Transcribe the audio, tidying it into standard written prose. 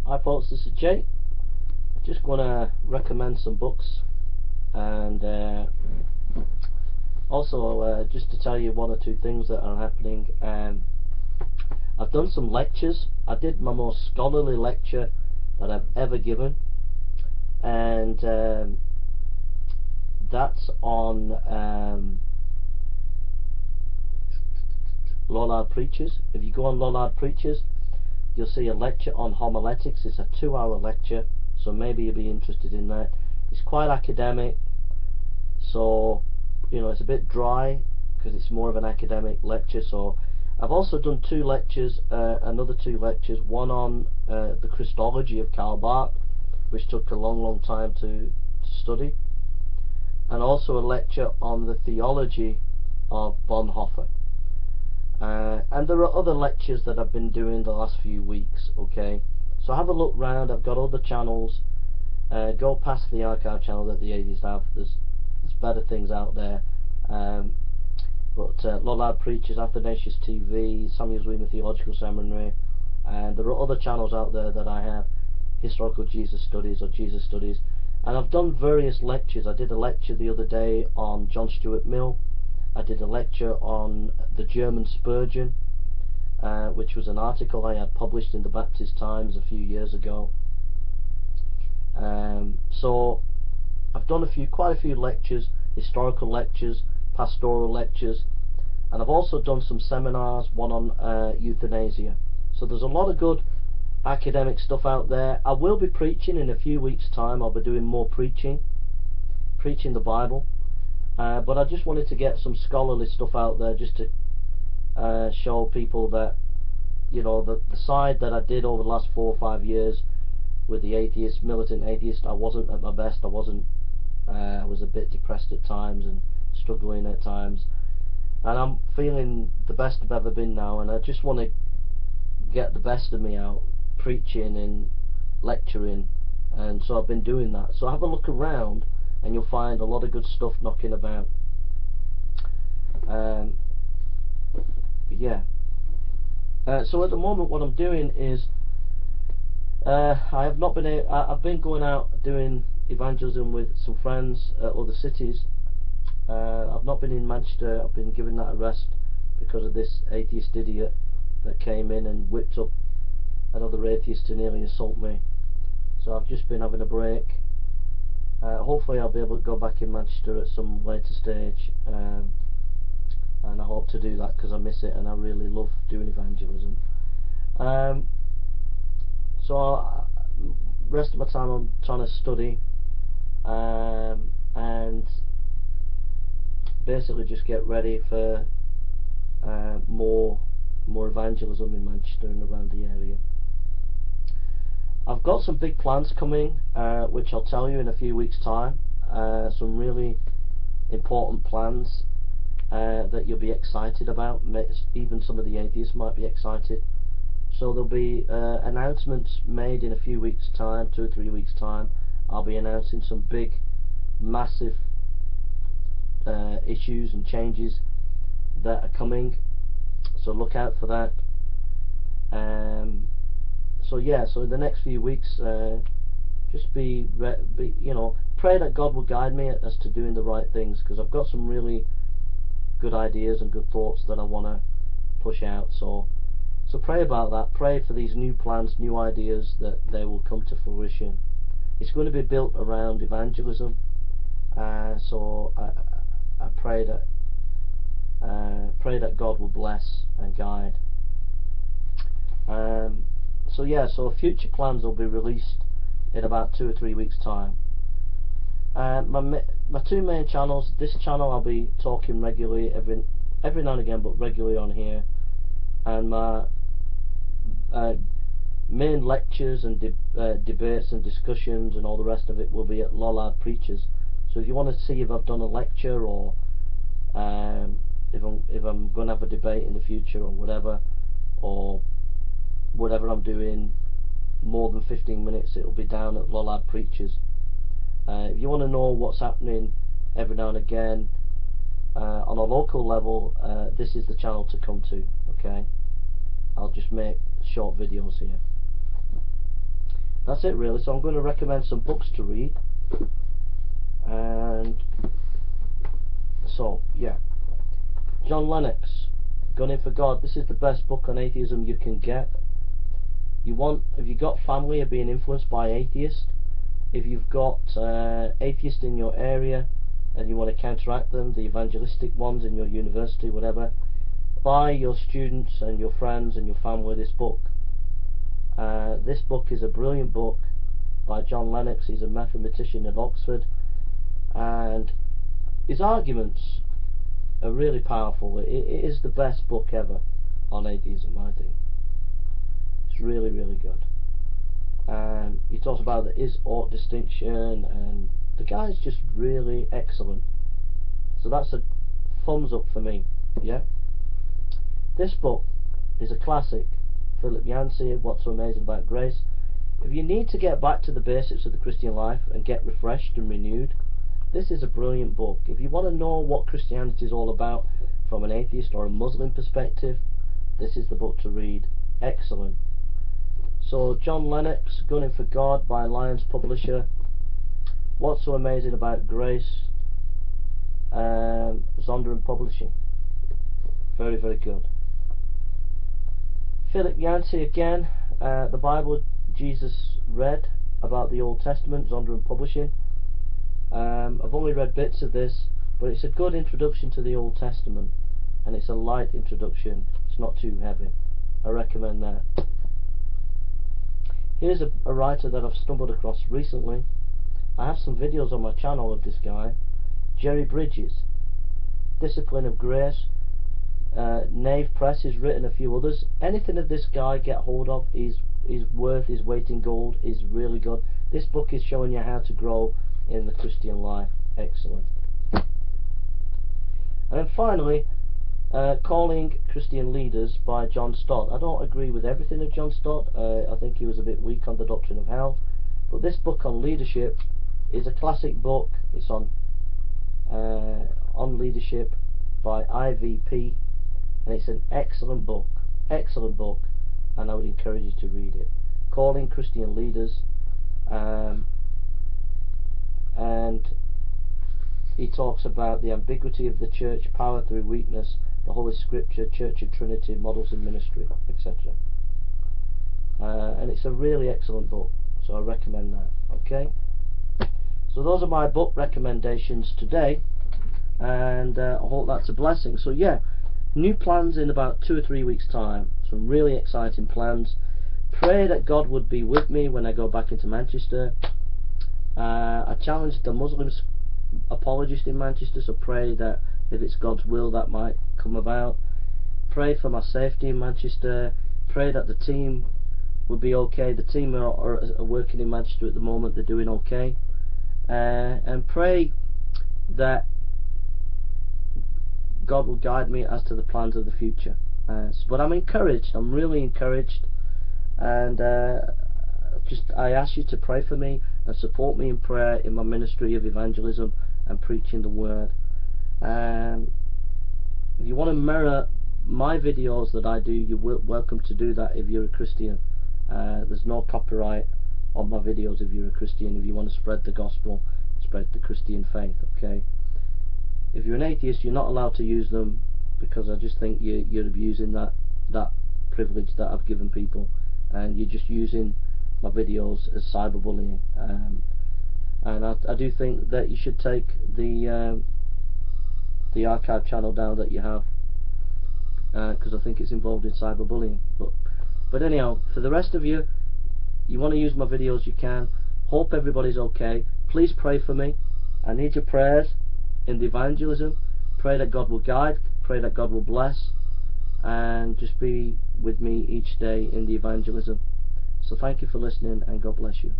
Hi folks, this is Jay. Just want to recommend some books, and also just to tell you one or two things that are happening. I've done some lectures. I did my most scholarly lecture that I've ever given, and that's on Lollard Preachers. If you go on Lollard Preachers, you'll see a lecture on homiletics. It's a 2-hour lecture, so maybe you'll be interested in that. It's quite academic, so it's a bit dry because it's more of an academic lecture. So I've also done two lectures, another two lectures, one on the Christology of Karl Barth, which took a long time to study, and also a lecture on the theology of Bonhoeffer. And there are other lectures that I've been doing the last few weeks. Okay, so have a look round. I've got other channels. Go past the archive channel that the Atheists have. There's better things out there. But Lollard Preachers, Athanasius TV, Samuel Zwemer Theological Seminary, and there are other channels out there that I have. Historical Jesus Studies or Jesus Studies, and I've done various lectures. I did a lecture the other day on John Stuart Mill. I did a lecture on the German Spurgeon, which was an article I had published in the Baptist Times a few years ago. So I've done quite a few lectures, historical lectures, pastoral lectures, and I've also done some seminars, one on euthanasia. So there's a lot of good academic stuff out there. I will be preaching in a few weeks' time. I'll be doing more preaching the Bible. But I just wanted to get some scholarly stuff out there, just to show people that the side that I did over the last 4 or 5 years with the atheist, militant atheist, I wasn't at my best. I was a bit depressed at times and struggling at times, and I'm feeling the best I've ever been now, and I just want to get the best of me out, preaching and lecturing, and so I've been doing that. So have a look around and you'll find a lot of good stuff knocking about. Yeah. So at the moment, what I'm doing is I've been going out doing evangelism with some friends at other cities. I've not been in Manchester. I've been giving that a rest because of this atheist idiot that came in and whipped up another atheist to nearly assault me. So I've just been having a break. Hopefully I'll be able to go back in Manchester at some later stage, and I hope to do that because I miss it and I really love doing evangelism. So rest of my time I'm trying to study, and basically just get ready for more evangelism in Manchester and around the area. I've got some big plans coming, which I'll tell you in a few weeks' time. Some really important plans that you'll be excited about. Even some of the atheists might be excited. So there'll be announcements made in a few weeks' time, 2 or 3 weeks' time. I'll be announcing some big, massive issues and changes that are coming. So look out for that. So yeah, so in the next few weeks, just pray that God will guide me as to doing the right things, because I've got some really good ideas and good thoughts that I want to push out. So pray about that. Pray for these new plans, new ideas, that they will come to fruition. It's going to be built around evangelism. So I pray that God will bless and guide. So yeah, so future plans will be released in about 2 or 3 weeks' time. My two main channels. This channel I'll be talking regularly every now and again, but regularly on here. And my main lectures and debates and discussions and all the rest of it will be at Lollard Preachers. So if you want to see if I've done a lecture, or if I'm going to have a debate in the future or whatever I'm doing more than 15 minutes, it'll be down at Lollard Preachers. If you want to know what's happening every now and again on a local level, this is the channel to come to. Okay, I'll just make short videos here. that's it really. So I'm going to recommend some books to read. And so yeah, John Lennox, Gunning for God. This is the best book on atheism you can get. If you've got family are being influenced by atheists, if you've got atheists in your area and you want to counteract them, the evangelistic ones in your university, whatever, buy your students and your friends and your family this book. This book is a brilliant book by John Lennox. He's a mathematician at Oxford, and his arguments are really powerful. It is the best book ever on atheism, I think. It's really, really good. He talks about the is-ought distinction, and the guy's just really excellent. So that's a thumbs up for me. Yeah. This book is a classic. Philip Yancey, What's So Amazing About Grace. If you need to get back to the basics of the Christian life and get refreshed and renewed, this is a brilliant book. If you want to know what Christianity is all about from an atheist or a Muslim perspective, this is the book to read. Excellent. So John Lennox, Gunning for God by Lyons Publisher. What's So Amazing About Grace, Zondervan Publishing. Very, very good. Philip Yancey again, The Bible Jesus Read about the Old Testament, Zondervan Publishing. I've only read bits of this, but it's a good introduction to the Old Testament, and it's a light introduction. It's not too heavy. I recommend that. Here's a writer that I've stumbled across recently. I have some videos on my channel of this guy, Jerry Bridges, Discipline of Grace. Nave Press has written a few others. Anything of this guy get hold of is worth his weight in gold. Is really good. This book is showing you how to grow in the Christian life. Excellent. And then finally, Calling Christian Leaders by John Stott. I don't agree with everything of John Stott. I think he was a bit weak on the doctrine of hell, but this book on leadership is a classic book. It's on leadership by IVP, and it's an excellent book, and I would encourage you to read it. Calling Christian Leaders, and he talks about the ambiguity of the church, power through weakness, the Holy Scripture, Church of Trinity, models in ministry, etc. And it's a really excellent book, so I recommend that. Okay, so those are my book recommendations today, and I hope that's a blessing. So yeah, new plans in about 2 or 3 weeks time. Some really exciting plans. Pray that God would be with me when I go back into Manchester. I challenged the Muslims apologist in Manchester, so pray that if it's God's will that might come about. Pray for my safety in Manchester. Pray that the team will be okay. The team are working in Manchester at the moment. They're doing okay. And pray that God will guide me as to the plans of the future. But I'm encouraged. I'm really encouraged, and I ask you to pray for me and support me in prayer in my ministry of evangelism and preaching the word. If you want to mirror my videos that I do, you're welcome to do that if you're a Christian. There's no copyright on my videos if you're a Christian. If you want to spread the gospel, spread the Christian faith, okay? If you're an atheist, you're not allowed to use them, because I just think you're abusing that privilege that I've given people, and you're just using my videos as cyberbullying. And I do think that you should take the archive channel down that you have, because I think it's involved in cyberbullying. But anyhow, for the rest of you want to use my videos, you can. Hope everybody's okay. Please pray for me. I need your prayers in the evangelism. Pray that God will guide, pray that God will bless, and just be with me each day in the evangelism. So thank you for listening, and God bless you.